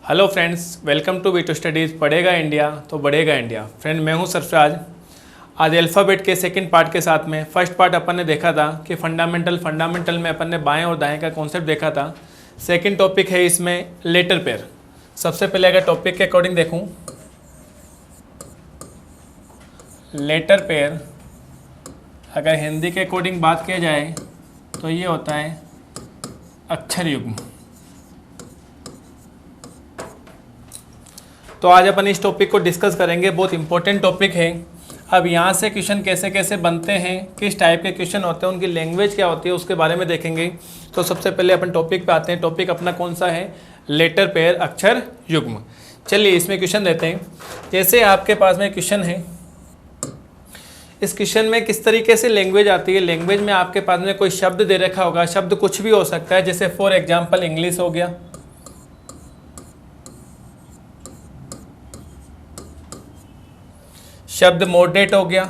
Hello friends, welcome to V two studies. पढ़ेगा India तो बढ़ेगा इंडिया। फ्रेंड, मैं हूं सरफराज। आज अल्फ़ाबेट के सेकंड पार्ट के साथ में फर्स्ट पार्ट अपन ने देखा था कि फंडामेंटल में अपन ने बाएं और दाएं का कॉन्सेप्ट देखा था। सेकंड टॉपिक है इसमें लेटर पेयर। सबसे पहले अगर टॉपिक के अकॉर्डिंग देखूं, लेटर पेयर अगर हिंदी के अकॉर्डिंग बात किया जाए तो ये होता है अक्षर युग्म। तो आज अपन इस टॉपिक को डिस्कस करेंगे, बहुत इंपॉर्टेंट टॉपिक है। अब यहाँ से क्वेश्चन कैसे कैसे बनते हैं, किस टाइप के क्वेश्चन होते हैं, उनकी लैंग्वेज क्या होती है, उसके बारे में देखेंगे। तो सबसे पहले अपन टॉपिक पे आते हैं। टॉपिक अपना कौन सा है? लेटर पेयर, अक्षर युग्म। चलिए इसमें क्वेश्चन देते हैं। जैसे आपके पास में क्वेश्चन है, इस क्वेश्चन में किस तरीके से लैंग्वेज आती है। लैंग्वेज में आपके पास में कोई शब्द दे रखा होगा, शब्द कुछ भी हो सकता है। जैसे फॉर एग्जाम्पल इंग्लिश हो गया, शब्द मॉडरेट हो गया।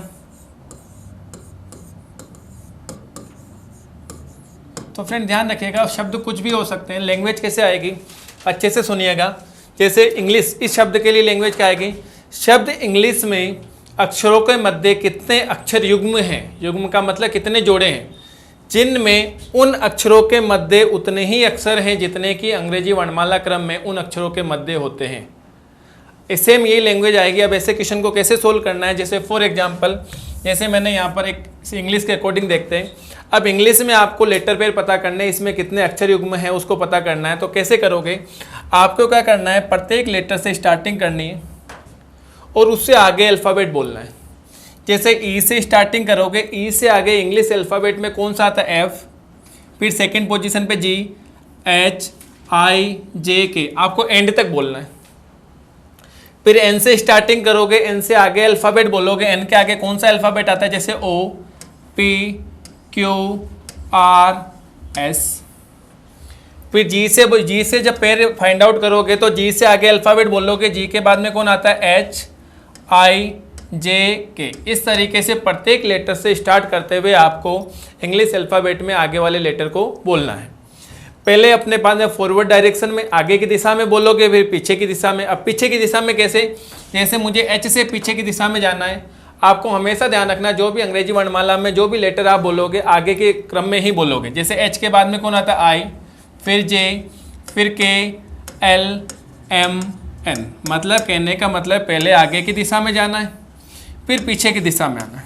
तो फ्रेंड ध्यान रखिएगा, शब्द कुछ भी हो सकते हैं। लैंग्वेज कैसे आएगी, अच्छे से सुनिएगा। जैसे इंग्लिश, इस शब्द के लिए लैंग्वेज क्या आएगी? शब्द इंग्लिश में अक्षरों के मध्य कितने अक्षर युग्म हैं, युग्म का मतलब कितने जोड़े हैं, जिनमें उन अक्षरों के मध्य उतने ही अक्षर हैं जितने कि अंग्रेजी वर्णमाला क्रम में उन अक्षरों के मध्य होते हैं। सेम यही लैंग्वेज आएगी। अब ऐसे क्वेश्चन को कैसे सोल्व करना है, जैसे फॉर एग्जांपल, जैसे मैंने यहाँ पर एक इंग्लिश के अकॉर्डिंग देखते हैं। अब इंग्लिश में आपको लेटर पेयर पता करना है, इसमें कितने अक्षर युग्म है उसको पता करना है। तो कैसे करोगे? आपको क्या करना है, प्रत्येक लेटर से स्टार्टिंग करनी है और उससे आगे अल्फ़ाबेट बोलना है। जैसे ई से स्टार्टिंग करोगे, ई से आगे इंग्लिश अल्फ़ाबेट में कौन सा आता है? एफ। फिर सेकेंड पोजिशन पे जी, एच, आई, जे, के, आपको एंड तक बोलना है। फिर एन से स्टार्टिंग करोगे, एन से आगे अल्फ़ाबेट बोलोगे। एन के आगे कौन सा अल्फ़ाबेट आता है? जैसे ओ, पी, क्यू, आर, एस। फिर जी से जब पेयर फाइंड आउट करोगे तो जी से आगे अल्फ़ाबेट बोलोगे। जी के बाद में कौन आता है? एच, आई, जे, के। इस तरीके से प्रत्येक लेटर से स्टार्ट करते हुए आपको इंग्लिश अल्फ़ाबेट में आगे वाले लेटर को बोलना है। पहले अपने पास में फॉरवर्ड डायरेक्शन में आगे की दिशा में बोलोगे, फिर पीछे की दिशा में। अब पीछे की दिशा में कैसे? जैसे मुझे एच से पीछे की दिशा में जाना है। आपको हमेशा ध्यान रखना, जो भी अंग्रेजी वर्णमाला में जो भी लेटर आप बोलोगे आगे के क्रम में ही बोलोगे। जैसे एच के बाद में कौन आता है? आई, फिर जे, फिर के, एल, एम, एन। मतलब कहने का मतलब पहले आगे की दिशा में जाना है, फिर पीछे की दिशा में आना है।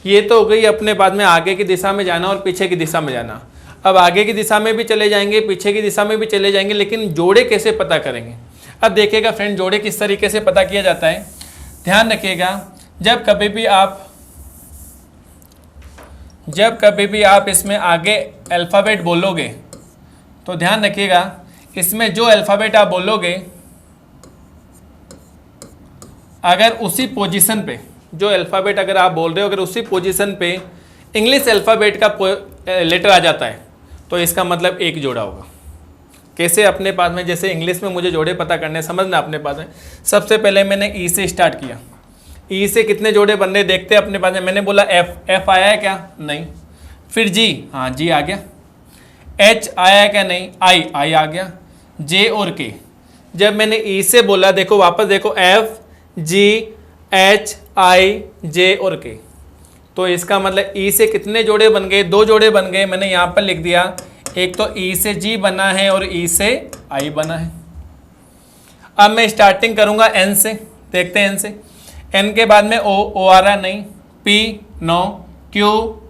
ये तो हो गई अपने बाद में आगे की दिशा में जाना और पीछे की दिशा में जाना। अब आगे की दिशा में भी चले जाएंगे, पीछे की दिशा में भी चले जाएंगे, लेकिन जोड़े कैसे पता करेंगे? अब देखिएगा फ्रेंड, जोड़े किस तरीके से पता किया जाता है। ध्यान रखिएगा, जब कभी भी आप इसमें आगे अल्फ़ाबेट बोलोगे तो ध्यान रखिएगा, इसमें जो अल्फ़ाबेट आप बोलोगे अगर उसी पोजीशन पे, जो अल्फ़ाबेट अगर आप बोल रहे हो अगर उसी पोजीशन पे इंग्लिश अल्फ़ाबेट का लेटर आ जाता है तो इसका मतलब एक जोड़ा होगा। कैसे? अपने पास में जैसे इंग्लिश में मुझे जोड़े पता करने, समझना अपने पास में। सबसे पहले मैंने ई से स्टार्ट किया। ई से कितने जोड़े बन रहे देखते हैं अपने पास में। मैंने बोला एफ, एफ आया है क्या? नहीं। फिर जी, हाँ जी आ गया। एच आया है क्या? नहीं। आई, आई आ गया। जे और के, जब मैंने ई से बोला, देखो वापस देखो, एफ, जी, एच, आई, जे और के। तो इसका मतलब ई से कितने जोड़े बन गए? दो जोड़े बन गए। मैंने यहाँ पर लिख दिया, एक तो ई से जी बना है और ई से आई बना है। अब मैं स्टार्टिंग करूँगा एन से, देखते हैं एन से। एन के बाद में ओ, ओ आ रहा नहीं। P, no. Q,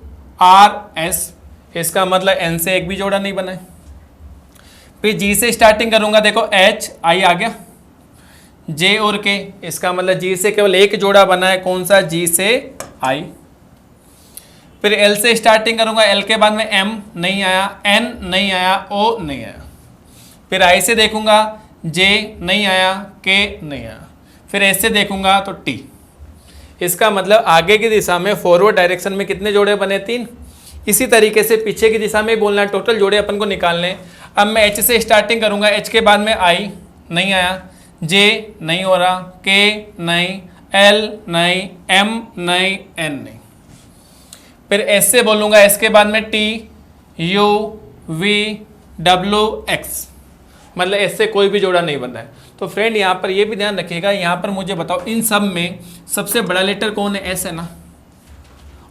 R, S, इसका मतलब एन से एक भी जोड़ा नहीं बना है। फिर जी से स्टार्टिंग करूँगा, देखो एच, आई आ गया। जे और के, इसका मतलब जी से केवल एक जोड़ा बना है, कौन सा? जी से आई। फिर एल से स्टार्टिंग करूंगा, एल के बाद में एम नहीं आया, एन नहीं आया, ओ नहीं आया। फिर आई से देखूंगा, जे नहीं आया, के नहीं आया। फिर एस से देखूंगा तो टी। इसका मतलब आगे की दिशा में फॉरवर्ड डायरेक्शन में कितने जोड़े बने? 3। इसी तरीके से पीछे की दिशा में बोलना है, टोटल जोड़े अपन को निकालने। अब मैं एच से स्टार्टिंग करूंगा, एच के बाद में आई नहीं आया, जे नहीं हो रहा, के नहीं, एल नहीं, एम नहीं, एन नहीं। फिर एस से बोलूँगा, एस के बाद में T, U, V, W, X. मतलब एस से कोई भी जोड़ा नहीं बन रहा है। तो फ्रेंड यहाँ पर ये भी ध्यान रखिएगा, यहाँ पर मुझे बताओ इन सब में सबसे बड़ा लेटर कौन है? एस है ना।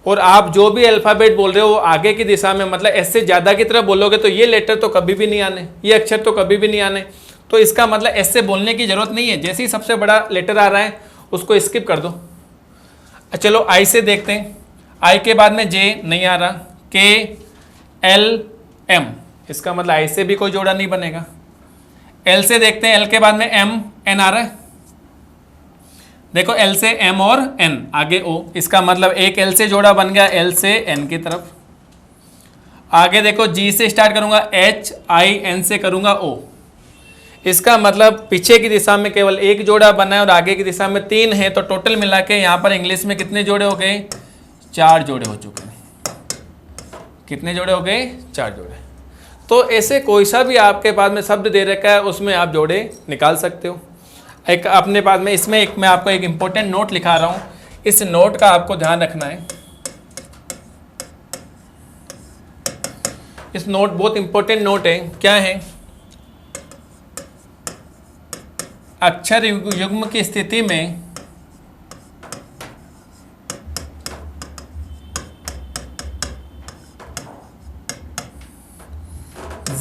और आप जो भी अल्फ़ाबेट बोल रहे हो वो आगे की दिशा में, मतलब एस से ज़्यादा की तरफ बोलोगे तो ये लेटर तो कभी भी नहीं आने, ये अक्षर तो कभी भी नहीं आने। तो इसका मतलब एस से बोलने की ज़रूरत नहीं है, जैसे ही सबसे बड़ा लेटर आ रहा है उसको स्किप कर दो। चलो आई से देखते हैं, आई के बाद में जे नहीं आ रहा, के एल एम, इसका मतलब आई से भी कोई जोड़ा नहीं बनेगा। एल से देखते हैं, एल के बाद में एम एन आ रहा है, देखो एल से एम और एन आगे ओ, इसका मतलब एक एल से जोड़ा बन गया एल से एन की तरफ। आगे देखो जी से स्टार्ट करूंगा, एच आई एन से करूंगा ओ, इसका मतलब पीछे की दिशा में केवल एक जोड़ा बना है और आगे की दिशा में 3 है। तो टोटल मिला के यहाँ पर इंग्लिश में कितने जोड़े हो गए? 4 जोड़े हो चुके हैं। कितने जोड़े हो गए? 4 जोड़े। तो ऐसे कोई सा भी आपके पास में शब्द दे रखा है उसमें आप जोड़े निकाल सकते हो। एक अपने पास में इसमें एक मैं आपको एक इम्पोर्टेंट नोट लिखा रहा हूँ, इस नोट का आपको ध्यान रखना है। इस नोट बहुत इंपॉर्टेंट नोट है। क्या है? अक्षर युग्म की स्थिति में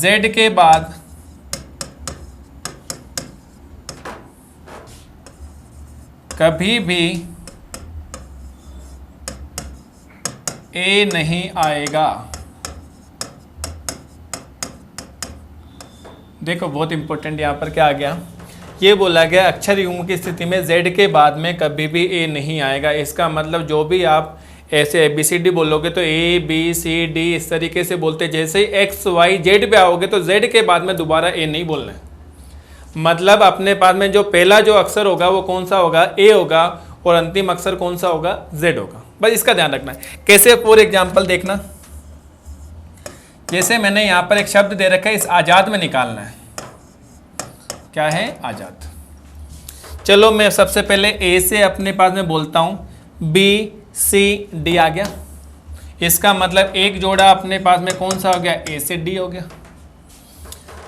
Z के बाद कभी भी A नहीं आएगा। देखो बहुत इंपॉर्टेंट यहाँ पर क्या आ गया, ये बोला गया अक्षर युग्म की स्थिति में Z के बाद में कभी भी A नहीं आएगा। इसका मतलब जो भी आप ऐसे ABCD बोलोगे तो ABCD इस तरीके से बोलते, जैसे ही XYZ पे आओगे तो Z के बाद में दोबारा A नहीं बोलना है। मतलब अपने पास में जो पहला जो अक्षर होगा वो कौन सा होगा? A होगा, और अंतिम अक्षर कौन सा होगा? Z होगा। बस इसका ध्यान रखना है। कैसे? फॉर एग्जाम्पल देखना, जैसे मैंने यहाँ पर एक शब्द दे रखा है, इस आज़ाद में निकालना है। क्या है? आज़ाद। चलो मैं सबसे पहले ए से अपने पास में बोलता हूँ, बी सी डी आ गया। इसका मतलब एक जोड़ा अपने पास में कौन सा हो गया? ए से डी हो गया।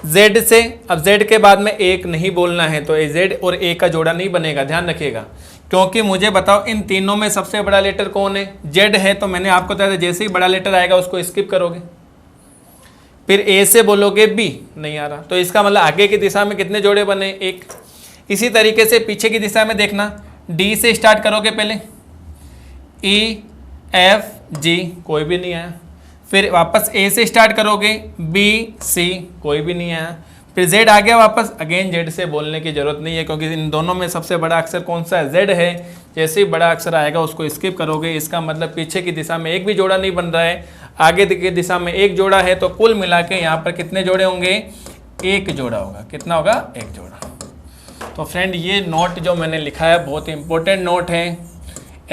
जेड से, अब जेड के बाद में एक नहीं बोलना है तो जेड और ए का जोड़ा नहीं बनेगा, ध्यान रखिएगा। क्योंकि मुझे बताओ इन तीनों में सबसे बड़ा लेटर कौन है? जेड है। तो मैंने आपको बताया जैसे ही बड़ा लेटर आएगा उसको स्किप करोगे। फिर ए से बोलोगे बी नहीं आ रहा, तो इसका मतलब आगे की दिशा में कितने जोड़े बने? एक। इसी तरीके से पीछे की दिशा में देखना, डी से स्टार्ट करोगे पहले, ई एफ जी कोई भी नहीं आया। फिर वापस ए से स्टार्ट करोगे, बी सी कोई भी नहीं आया। फिर जेड आ गया वापस, अगेन जेड से बोलने की जरूरत नहीं है क्योंकि इन दोनों में सबसे बड़ा अक्षर कौन सा है? जेड है। जैसे ही बड़ा अक्षर आएगा उसको स्किप करोगे। इसका मतलब पीछे की दिशा में एक भी जोड़ा नहीं बन रहा है, आगे की दिशा में एक जोड़ा है। तो कुल मिला के यहाँ पर कितने जोड़े होंगे? एक जोड़ा होगा। कितना होगा? एक जोड़ा। तो फ्रेंड ये नोट जो मैंने लिखा है बहुत ही इंपॉर्टेंट नोट है,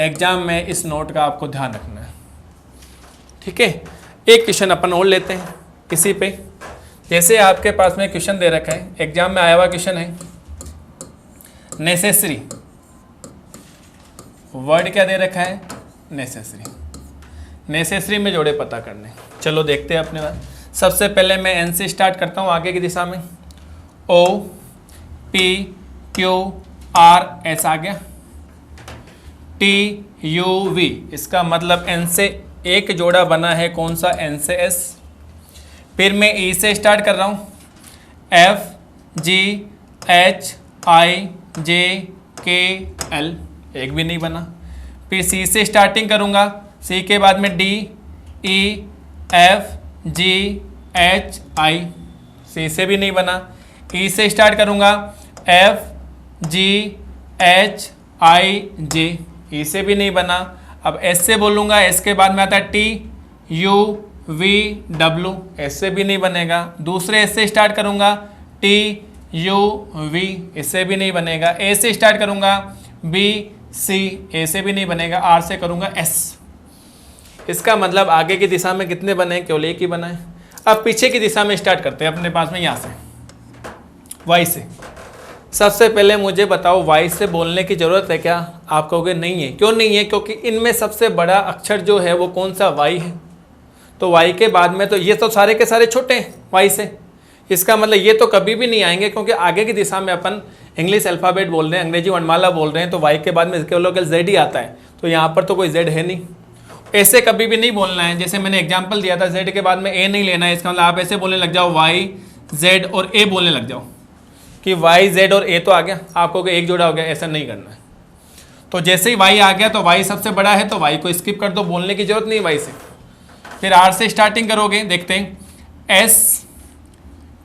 एग्जाम में इस नोट का आपको ध्यान रखना है। ठीक है, एक क्वेश्चन अपन और लेते हैं इसी पे। जैसे आपके पास में क्वेश्चन दे रखा है, एग्जाम में आया हुआ क्वेश्चन है, नेसेसरी वर्ड क्या दे रखा है? नेसेसरी। नेसेसरी में जोड़े पता करने। चलो देखते हैं अपने बात। सबसे पहले मैं एन से स्टार्ट करता हूँ आगे की दिशा में, O P Q R S आ गया, टी यू वी, इसका मतलब एन से एक जोड़ा बना है, कौन सा? एन से एस। फिर मैं ई से स्टार्ट कर रहा हूँ, F G H I J के एल, एक भी नहीं बना। फिर सी से स्टार्टिंग करूँगा, सी के बाद में D E F G H I, C से भी नहीं बना। ई से स्टार्ट करूँगा, एफ जी एच आई जे, ई से भी नहीं बना। अब एस से बोलूँगा, एस के बाद में आता है T U V W, S से भी नहीं बनेगा। दूसरे एस से स्टार्ट करूँगा, टी यू वी, इससे भी नहीं बनेगा। ए से स्टार्ट करूँगा, बी सी, ए से भी नहीं बनेगा। आर से करूँगा, एस। इसका मतलब आगे की दिशा में कितने बने? केवल एक ही बना है। अब पीछे की दिशा में स्टार्ट करते हैं अपने पास में, यहाँ से वाई से। सबसे पहले मुझे बताओ वाई से बोलने की ज़रूरत है क्या? आप कहोगे नहीं है। क्यों नहीं है? क्योंकि इनमें सबसे बड़ा अक्षर जो है वो कौन सा? वाई है। तो वाई के बाद में तो ये तो सारे के सारे छोटे हैं वाई से, इसका मतलब ये तो कभी भी नहीं आएंगे, क्योंकि आगे की दिशा में अपन इंग्लिश अल्फ़ाबेट बोल रहे हैं, अंग्रेजी वर्णमाला बोल रहे हैं, तो वाई के बाद में केवल जेड ही आता है, तो यहाँ पर तो कोई जेड है नहीं। ऐसे कभी भी नहीं बोलना है, जैसे मैंने एग्जाम्पल दिया था जेड के बाद में ए नहीं लेना है, इसका मतलब आप ऐसे बोलने लग जाओ वाई जेड और ए बोलने लग जाओ कि वाई जेड और ए तो आ गया, आपको एक जोड़ा हो गया, ऐसा नहीं करना है। तो जैसे ही वाई आ गया तो वाई सबसे बड़ा है, तो वाई को स्किप कर दो, बोलने की जरूरत नहीं वाई से। फिर आर से स्टार्टिंग करोगे, देखते हैं S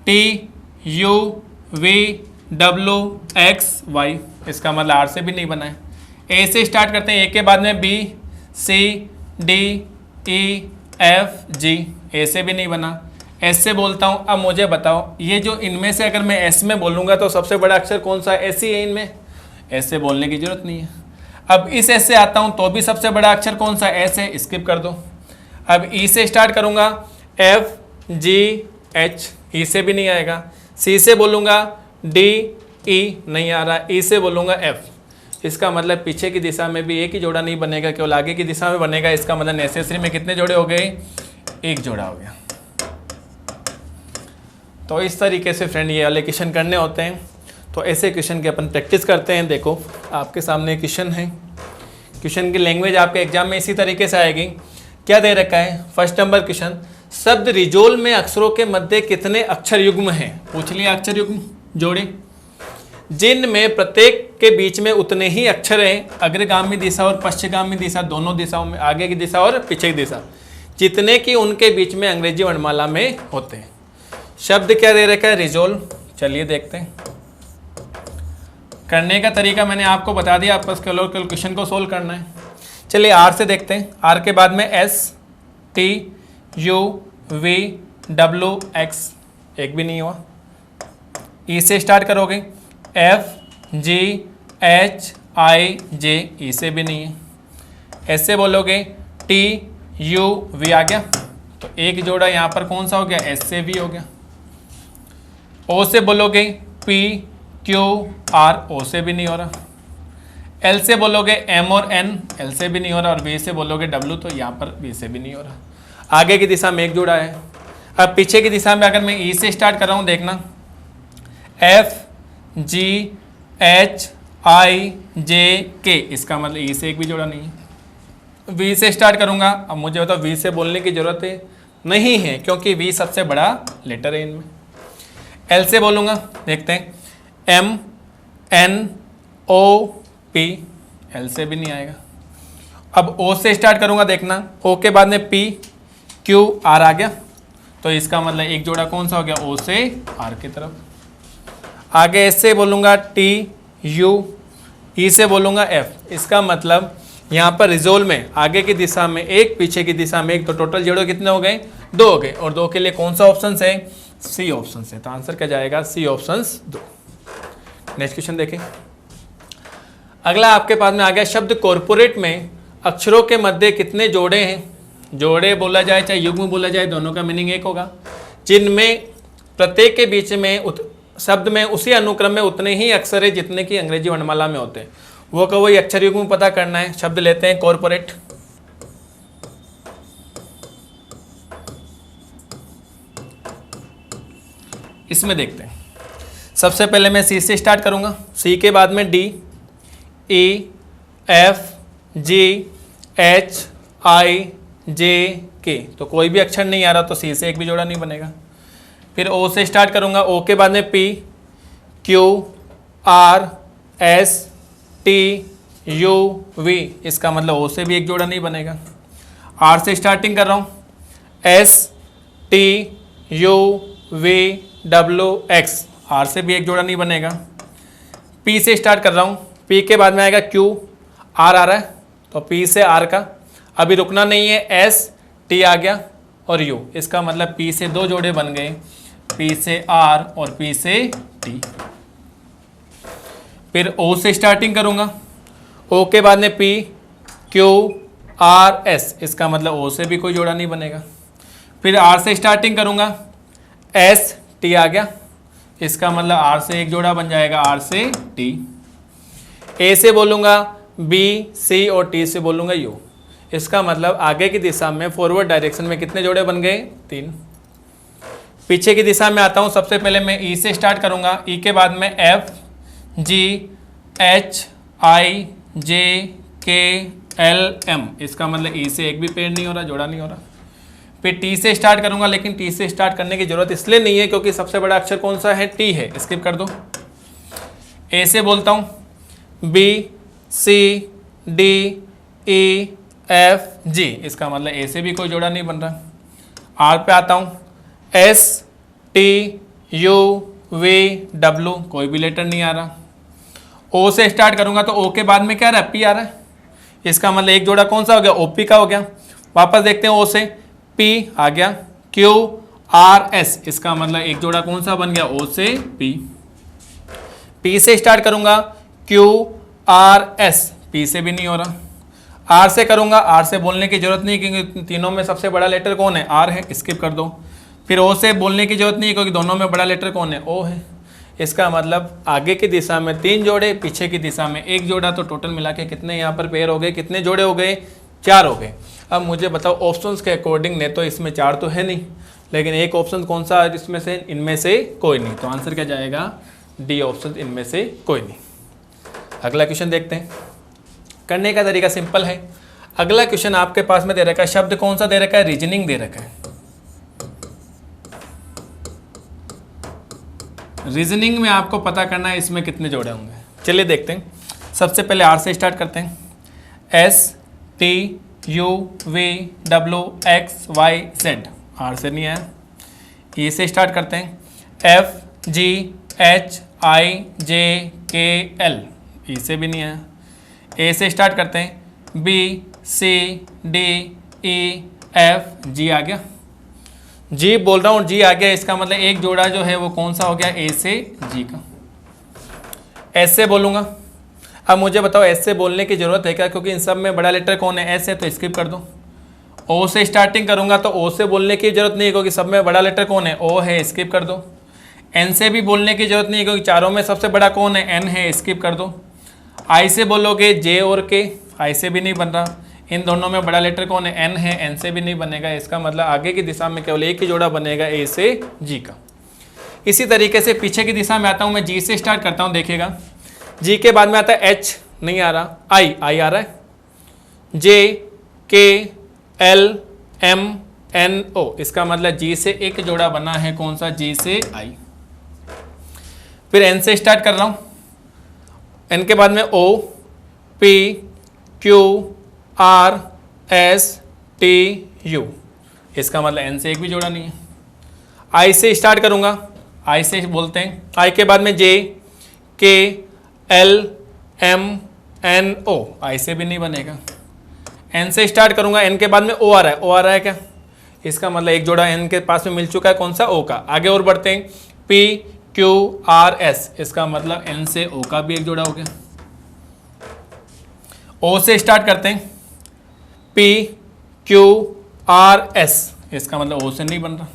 T U V W X Y, इसका मतलब आर से भी नहीं बना है। ए से स्टार्ट करते हैं, ए के बाद में B C D E F G, A से भी नहीं बना। एस से बोलता हूँ, अब मुझे बताओ ये जो इनमें से अगर मैं एस में बोलूँगा तो सबसे बड़ा अक्षर कौन सा है? एस ही है इनमें, एस से बोलने की जरूरत नहीं है। अब इस एस से आता हूँ तो भी सबसे बड़ा अक्षर कौन सा? एस है, स्किप कर दो। अब ई से स्टार्ट करूँगा, एफ जी एच, ई से भी नहीं आएगा। सी से बोलूँगा डी ई, नहीं आ रहा। ई से बोलूँगा एफ, इसका मतलब पीछे की दिशा में भी एक ही जोड़ा नहीं बनेगा, केवल आगे की दिशा में बनेगा। इसका मतलब नेसेसरी में कितने जोड़े हो गए? एक जोड़ा हो गया। तो इस तरीके से फ्रेंड ये वाले क्वेश्चन करने होते हैं। तो ऐसे क्वेश्चन की अपन प्रैक्टिस करते हैं। देखो आपके सामने क्वेश्चन है, क्वेश्चन की लैंग्वेज आपके एग्जाम में इसी तरीके से आएगी। क्या दे रखा है? फर्स्ट नंबर क्वेश्चन, शब्द रिजोल में अक्षरों के मध्य कितने अक्षर युग्म हैं? पूछ लिया अक्षर युग्म जोड़े, जिनमें प्रत्येक के बीच में उतने ही अक्षर हैं, अग्रगामी दिशा और पश्चिमगामी दिशा दोनों दिशाओं में, आगे की दिशा और पीछे की दिशा, जितने कि उनके बीच में अंग्रेजी वर्णमाला में होते हैं। शब्द क्या दे रखा है? रिजोल। चलिए देखते हैं। करने का तरीका मैंने आपको बता दिया, आपको केवल क्वेश्चन को सोल्व करना है। चलिए आर से देखते हैं। आर के बाद में S T U V W x, एक भी नहीं हुआ। ई से स्टार्ट करोगे, एफ जी एच आई जे, ई से भी नहीं है। एस से बोलोगे टी यू वी, आ गया, तो एक जोड़ा यहाँ पर कौन सा हो गया? एस से भी हो गया। ओ से बोलोगे पी क्यू आर, ओ से भी नहीं हो रहा। एल से बोलोगे एम और एन, एल से भी नहीं हो रहा। और बी से बोलोगे डब्ल्यू, तो यहाँ पर बी से भी नहीं हो रहा। आगे की दिशा में एक जोड़ा है। अब पीछे की दिशा में अगर मैं ई से स्टार्ट कर रहा हूँ, देखना F G H I J के, इसका मतलब ई से एक भी जोड़ा नहीं है। वी से स्टार्ट करूँगा, अब मुझे बताओ वी से बोलने की जरूरत है? नहीं है, क्योंकि वी सबसे बड़ा लेटर है इनमें। एल से बोलूँगा, देखते हैं M N O P, L से भी नहीं आएगा। अब ओ से स्टार्ट करूँगा, देखना ओ के बाद में पी क्यू आर आ गया, तो इसका मतलब एक जोड़ा कौन सा हो गया? ओ से आर की तरफ। आगे एस से बोलूँगा टी यू, ई से बोलूँगा एफ, इसका मतलब यहाँ पर रिजोल में आगे की दिशा में एक, पीछे की दिशा में एक, तो टोटल जोड़े कितने हो गए? दो हो गए। और दो के लिए कौन सा ऑप्शन है? सी ऑप्शन है। तो आंसर क्या जाएगा? C option 2। नेक्स्ट क्वेश्चन देखें। अगला आपके पास में आ गया, शब्द कॉर्पोरेट में अक्षरों के मध्य कितने जोड़े हैं? जोड़े बोला जाए चाहे युग्म बोला जाए, दोनों का मीनिंग एक होगा। जिनमें प्रत्येक के बीच में शब्द में उसी अनुक्रम में उतने ही अक्षर है जितने की अंग्रेजी वर्णमाला में होते हैं। वो का वही अक्षर युग्म पता करना है। शब्द लेते हैं कॉर्पोरेट। इसमें देखते हैं, सबसे पहले मैं सी से स्टार्ट करूंगा। सी के बाद में D E F G H I J K, तो कोई भी अक्षर नहीं आ रहा, तो सी से एक भी जोड़ा नहीं बनेगा। फिर ओ से स्टार्ट करूंगा, ओ के बाद में P Q R S T U V, इसका मतलब ओ से भी एक जोड़ा नहीं बनेगा। आर से स्टार्टिंग कर रहा हूँ, S T U V W X, R से भी एक जोड़ा नहीं बनेगा। पी से स्टार्ट कर रहा हूँ, पी के बाद में आएगा क्यू आर आ रहा है, तो पी से आर का अभी रुकना नहीं है, एस टी आ गया और यू, इसका मतलब पी से दो जोड़े बन गए, पी से आर और पी से टी। फिर ओ से स्टार्टिंग करूंगा, ओ के बाद में पी क्यू आर एस, इसका मतलब ओ से भी कोई जोड़ा नहीं बनेगा। फिर आर से स्टार्टिंग करूंगा, एस टी आ गया, इसका मतलब आर से एक जोड़ा बन जाएगा, आर से टी। ए से बोलूँगा बी सी और टी से बोलूँगा यू, इसका मतलब आगे की दिशा में फॉरवर्ड डायरेक्शन में कितने जोड़े बन गए? 3। पीछे की दिशा में आता हूँ, सबसे पहले मैं ई से स्टार्ट करूँगा, ई के बाद में F G H I J के एल एम, इसका मतलब ई से एक भी पेड़ नहीं हो रहा, जोड़ा नहीं हो रहा। फिर टी से स्टार्ट करूँगा, लेकिन टी से स्टार्ट करने की जरूरत इसलिए नहीं है क्योंकि सबसे बड़ा अक्षर कौन सा है, टी है, स्किप कर दो। ए से बोलता हूँ B C D E F G, इसका मतलब ए से भी कोई जोड़ा नहीं बन रहा। आर पे आता हूँ, S T U V W, कोई भी लेटर नहीं आ रहा। ओ से स्टार्ट करूँगा तो ओ के बाद में क्या आ रहा है, पी आ रहा है, इसका मतलब एक जोड़ा कौन सा हो गया, ओपी का हो गया। वापस देखते हैं, ओ से पी आ गया, क्यू आर एस, इसका मतलब एक जोड़ा कौन सा बन गया, ओ से पी। पी से स्टार्ट करूँगा, क्यू आर एस, पी से भी नहीं हो रहा। आर से करूँगा, आर से बोलने की जरूरत नहीं क्योंकि तीनों में सबसे बड़ा लेटर कौन है, आर है, स्किप कर दो। फिर ओ से बोलने की जरूरत नहीं क्योंकि दोनों में बड़ा लेटर कौन है, ओ है। इसका मतलब आगे की दिशा में 3 जोड़े, पीछे की दिशा में 1 जोड़ा, तो टोटल मिला के कितने यहाँ पर पेयर हो गए, कितने जोड़े हो गए, 4 हो गए। अब मुझे बताओ ऑप्शंस के अकॉर्डिंग ने तो इसमें 4 तो है नहीं, लेकिन एक ऑप्शन कौन सा है इसमें से, इनमें से कोई नहीं, तो आंसर क्या जाएगा, डी ऑप्शन, इनमें से कोई नहीं। अगला क्वेश्चन देखते हैं। करने का तरीका सिंपल है। अगला क्वेश्चन आपके पास में दे रखा है, शब्द कौन सा दे रखा है, रीजनिंग दे रखा है। रीजनिंग में आपको पता करना है इसमें कितने जोड़े होंगे। चलिए देखते हैं। सबसे पहले आर से स्टार्ट करते हैं, S T U V W X Y Z, R से नहीं आया। ई से स्टार्ट करते हैं, F G H I J के एल, ई से भी नहीं आया। ए से स्टार्ट करते हैं, B C D E F G आ गया। जी बोल रहा हूँ, जी आ गया, इसका मतलब एक जोड़ा जो है वो कौन सा हो गया, ए से जी का। एस से बोलूँगा, अब मुझे बताओ एस से बोलने की जरूरत है क्या, क्योंकि इन सब में बड़ा लेटर कौन है, एस है, तो स्किप कर दो। ओ से स्टार्टिंग करूँगा तो ओ से बोलने की जरूरत नहीं है क्योंकि सब में बड़ा लेटर कौन है, ओ है, स्किप कर दो। एन से भी बोलने की जरूरत नहीं है क्योंकि चारों में सबसे बड़ा कौन है, एन है, स्किप कर दो। आई से बोलोगे, जे और के, आई से भी नहीं बन रहा, इन दोनों में बड़ा लेटर कौन है, एन है, एन से भी नहीं बनेगा, इसका मतलब आगे की दिशा में केवल एक ही जोड़ा बनेगा, ए से जी का। इसी तरीके से पीछे की दिशा में आता हूँ, मैं जी से स्टार्ट करता हूँ, देखिएगा जी के बाद में आता है एच, नहीं आ रहा, आई, आई आ रहा है, जे के एल एम एन ओ, इसका मतलब जी से एक जोड़ा बना है, कौन सा, जी से आई। फिर एन से स्टार्ट कर रहा हूँ, एन के बाद में O P Q R S T U, इसका मतलब एन से एक भी जोड़ा नहीं है। आई से स्टार्ट करूँगा, आई से बोलते हैं, आई के बाद में जे के एल एम एन ओ, आई से भी नहीं बनेगा। एन से स्टार्ट करूँगा, एन के बाद में ओ आ रहा है, ओ आ रहा है क्या, इसका मतलब एक जोड़ा एन के पास में मिल चुका है, कौन सा, ओ का। आगे और बढ़ते हैं, पी क्यू आर एस, इसका मतलब एन से ओ का भी एक जोड़ा हो गया। ओ से स्टार्ट करते हैं, पी क्यू आर एस, इसका मतलब ओ से नहीं बन रहा।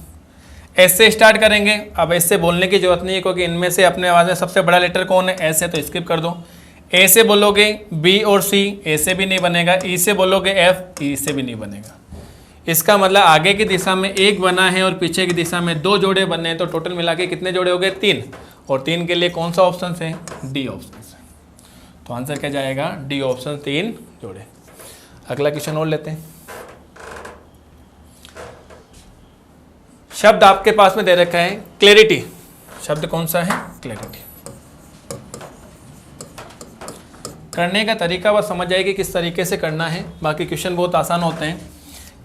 एस से स्टार्ट करेंगे, अब एस से बोलने की जरूरत नहीं है क्योंकि इनमें से अपने आवाज में सबसे बड़ा लेटर कौन है, एस है, तो स्किप कर दो। ए से बोलोगे बी और सी, ए से भी नहीं बनेगा। ई से बोलोगे एफ, ई से भी नहीं बनेगा। इसका मतलब आगे की दिशा में एक बना है और पीछे की दिशा में 2 जोड़े बने हैं, तो टोटल मिला के कितने जोड़े हो गए, 3। और 3 के लिए कौन सा ऑप्शन है, डी ऑप्शन है। तो आंसर क्या जाएगा, डी ऑप्शन, 3 जोड़े। अगला क्वेश्चन और लेते हैं। शब्द आपके पास में दे रखा है क्लैरिटी, शब्द कौन सा है, क्लैरिटी। करने का तरीका बस समझ जाएगी किस तरीके से करना है, बाकी क्वेश्चन बहुत आसान होते हैं।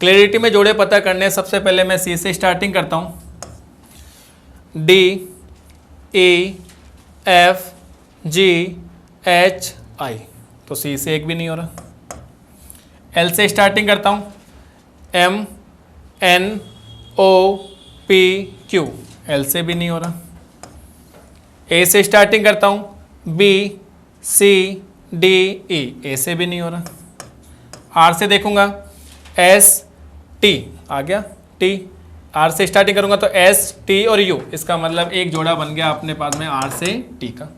क्लैरिटी में जोड़े पता करने, सबसे पहले मैं सी से स्टार्टिंग करता हूँ, D E F G H आई, तो सी से एक भी नहीं हो रहा। एल से स्टार्टिंग करता हूँ, M N O P Q, L से भी नहीं हो रहा। ए से स्टार्टिंग करता हूँ, बी सी डी ई, ए से भी नहीं हो रहा। आर से देखूंगा, एस टी आ गया, टी। आर से स्टार्टिंग करूंगा तो एस टी और यू, इसका मतलब एक जोड़ा बन गया अपने पास में आर से टी का।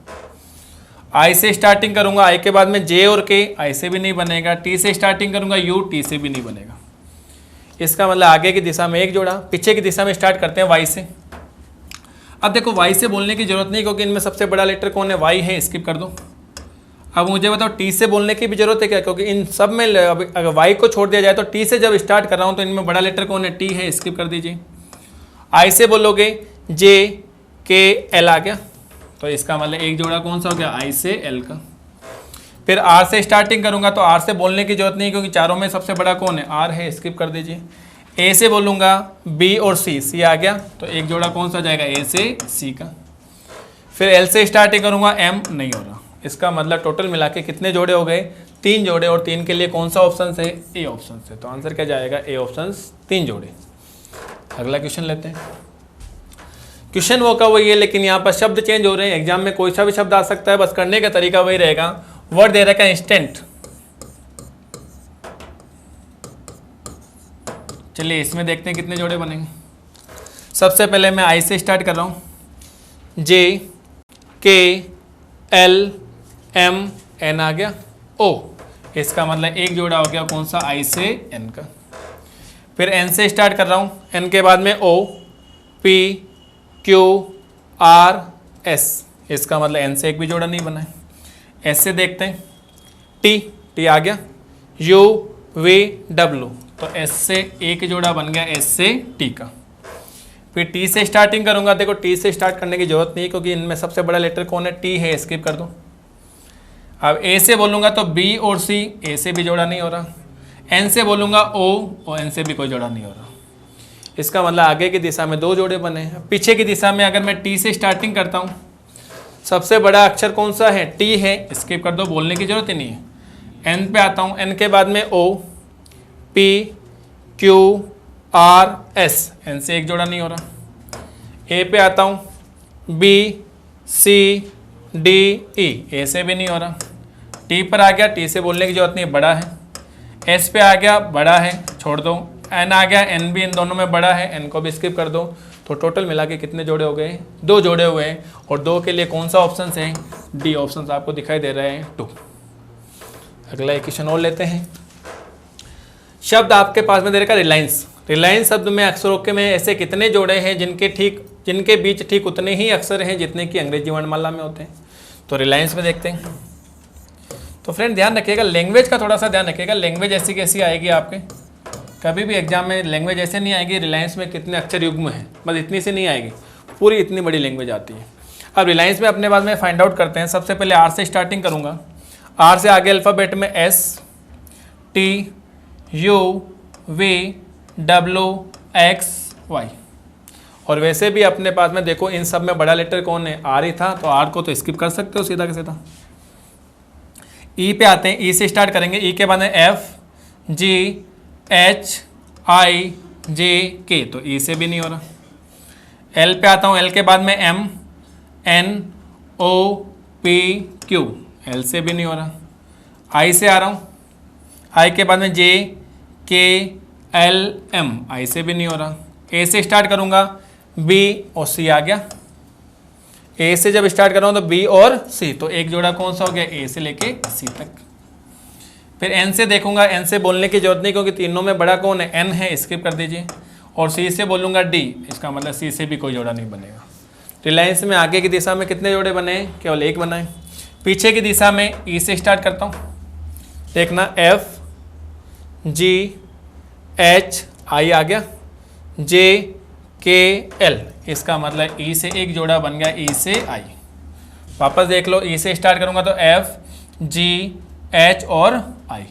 आई से स्टार्टिंग करूंगा, आई के बाद में जे और के, आई से भी नहीं बनेगा। टी से स्टार्टिंग करूंगा, यू, टी से भी नहीं बनेगा। इसका मतलब आगे की दिशा में एक जोड़ा, पीछे की दिशा में स्टार्ट करते हैं वाई से। अब देखो वाई से बोलने की जरूरत नहीं क्योंकि इनमें सबसे बड़ा लेटर कौन है, वाई है, स्किप कर दो। अब मुझे बताओ टी से बोलने की भी जरूरत है क्या, क्योंकि इन सब में अगर वाई को छोड़ दिया जाए तो टी से जब स्टार्ट कर रहा हूँ तो इनमें बड़ा लेटर कौन है, टी है, स्किप कर दीजिए। आई से बोलोगे जे के एल आ गया, तो इसका मतलब एक जोड़ा कौन सा हो गया, आई से एल का। फिर आर से स्टार्टिंग करूंगा तो आर से बोलने की जरूरत नहीं क्योंकि चारों में सबसे बड़ा कौन है, आर है, स्किप कर दीजिए। ए से बोलूंगा बी और सी, सी आ गया तो एक जोड़ा कौन सा जाएगा, ए से सी का। फिर एल से स्टार्टिंग करूंगा, एम नहीं हो रहा, इसका मतलब टोटल मिला के कितने जोड़े हो गए, 3 जोड़े, और 3 के लिए कौन सा ऑप्शन है, ए ऑप्शन से। तो आंसर क्या जाएगा, ए ऑप्शन, 3 जोड़े। अगला क्वेश्चन लेते हैं। क्वेश्चन वो का वही है लेकिन यहाँ पर शब्द चेंज हो रहे हैं। एग्जाम में कोई सा भी शब्द आ सकता है, बस करने का तरीका वही रहेगा। वर्ड दे रखा है इंस्टेंट, चलिए इसमें देखते हैं कितने जोड़े बनेंगे। सबसे पहले मैं आई से स्टार्ट कर रहा हूँ, जे के एल एम एन आ गया, ओ, इसका मतलब एक जोड़ा हो गया कौन सा, आई से एन का। फिर एन से स्टार्ट कर रहा हूँ, एन के बाद में O P Q R S, इसका मतलब एन से एक भी जोड़ा नहीं बना है। एस से देखते हैं, टी, टी आ गया, यू वी डब्ल्यू, तो एस से एक जोड़ा बन गया, एस से टी का। फिर टी से स्टार्टिंग करूंगा, देखो टी से स्टार्ट करने की जरूरत नहीं क्योंकि इनमें सबसे बड़ा लेटर कौन है, टी है, स्किप कर दो। अब ए से बोलूंगा तो बी और सी, ए से भी जोड़ा नहीं हो रहा। एन से बोलूंगा ओ, और एन से भी कोई जोड़ा नहीं हो रहा, इसका मतलब आगे की दिशा में 2 जोड़े बने हैं। पीछे की दिशा में अगर मैं टी से स्टार्टिंग करता हूँ, सबसे बड़ा अक्षर कौन सा है, टी है, स्किप कर दो, बोलने की जरूरत ही नहीं है। एन पे आता हूँ, एन के बाद में O P Q R S, N से एक जोड़ा नहीं हो रहा। ए पे आता हूँ, बी सी डी ई, ए से भी नहीं हो रहा। टी पर आ गया, टी से बोलने की जरूरत नहीं, बड़ा है। एस पे आ गया, बड़ा है, छोड़ दो। एन आ गया, एन भी इन दोनों में बड़ा है, एन को भी स्किप कर दो। तो टोटल मिला के कितने जोड़े हो गए, 2 जोड़े हुए हैं, और 2 के लिए कौन सा ऑप्शन है, डी ऑप्शन आपको दिखाई दे रहे हैं, 2। अगला एक क्वेश्चन और लेते हैं। शब्द आपके पास में दे रखा रिलायंस। रिलायंस शब्द में अक्षरों के में ऐसे कितने जोड़े हैं जिनके बीच ठीक उतने ही अक्षर हैं जितने कि अंग्रेजी वर्णमाला में होते हैं। तो रिलायंस में देखते हैं। तो फ्रेंड ध्यान रखिएगा, लैंग्वेज का थोड़ा सा ध्यान रखिएगा। लैंग्वेज ऐसी कैसी आएगी आपके, कभी भी एग्जाम में लैंग्वेज ऐसे नहीं आएगी रिलायंस में कितने अक्षर युग्म हैं, बस इतनी से नहीं आएगी, पूरी इतनी बड़ी लैंग्वेज आती है। अब रिलायंस में अपने बाद में फाइंड आउट करते हैं। सबसे पहले आर से स्टार्टिंग करूँगा, आर से आगे अल्फ़ाबेट में S T U V W X Y, और वैसे भी अपने पास में देखो इन सब में बड़ा लेटर कौन है, आर ही था, तो आर को तो स्किप कर सकते हो सीधा के सीधा। ई पे आते हैं, ई से स्टार्ट करेंगे, ई के बाद में F G H I J K, तो ई से भी नहीं हो रहा। एल पे आता हूँ, एल के बाद में M N O P Q, L से भी नहीं हो रहा। आई से आ रहा हूँ, आई के बाद में जे के एल एम, आई से भी नहीं हो रहा। ए से स्टार्ट करूँगा, बी और सी आ गया। ए से जब स्टार्ट कर रहा हूँ तो बी और सी, तो एक जोड़ा कौन सा हो गया, ए से लेके सी तक। फिर एन से देखूंगा, एन से बोलने की जरूरत नहीं क्योंकि तीनों में बड़ा कौन है, एन है, स्किप कर दीजिए। और सी से बोलूँगा डी, इसका मतलब सी से भी कोई जोड़ा नहीं बनेगा। रिलायंस में आगे की दिशा में कितने जोड़े बने हैं, केवल एक बना है। पीछे की दिशा में ई से स्टार्ट करता हूँ, देखना एफ जी एच आई आ गया, जे के एल, इसका मतलब ई से एक जोड़ा बन गया, ई से आई। वापस देख लो, ई से स्टार्ट करूँगा तो एफ जी एच और आई।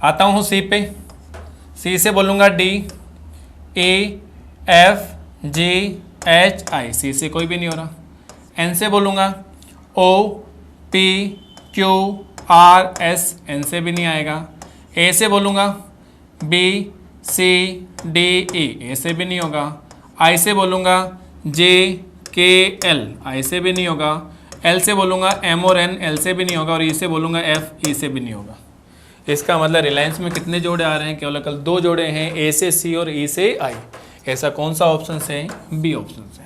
आता हूँ सी पे, सी से बोलूँगा D A F G H I, C से कोई भी नहीं हो रहा। एन से बोलूँगा O P Q R S, N से भी नहीं आएगा। ए से बोलूँगा बी सी डी ई, ए से भी नहीं होगा। आई से बोलूँगा जे के एल, आई से भी नहीं होगा। एल से बोलूँगा एम और एन, एल से भी नहीं होगा। और ई से बोलूँगा एफ, ई से भी नहीं होगा। इसका मतलब रिलायंस में कितने जोड़े आ रहे हैं, केवल कल 2 जोड़े हैं, ए से सी और ई से आई। ऐसा कौन सा ऑप्शन है, बी ऑप्शन है।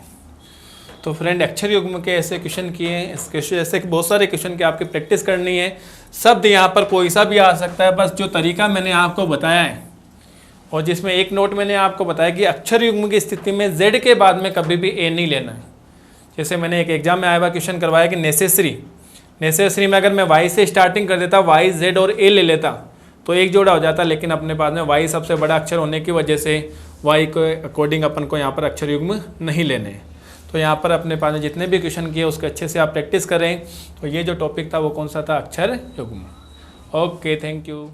तो फ्रेंड अक्षर युग्म के ऐसे क्वेश्चन किए हैं, इस क्वेश्चन ऐसे बहुत सारे क्वेश्चन की आपकी प्रैक्टिस करनी है। शब्द यहाँ पर कोई सा भी आ सकता है, बस जो तरीका मैंने आपको बताया है और जिसमें एक नोट मैंने आपको बताया कि अक्षर युग्म की स्थिति में z के बाद में कभी भी ए नहीं लेना है। जैसे मैंने एक एग्जाम में आया हुआ क्वेश्चन करवाया कि नेसेसरी में अगर मैं y से स्टार्टिंग कर देता, y z और a ले लेता तो एक जोड़ा हो जाता, लेकिन अपने पास में y सबसे बड़ा अक्षर होने की वजह से y के अकॉर्डिंग अपन को यहाँ पर अक्षर युग्म नहीं लेने हैं। तो यहाँ पर अपने पास में जितने भी क्वेश्चन किए उसके अच्छे से आप प्रैक्टिस करें। तो ये जो टॉपिक था वो कौन सा था, अक्षर युग्म। Okay, thank you.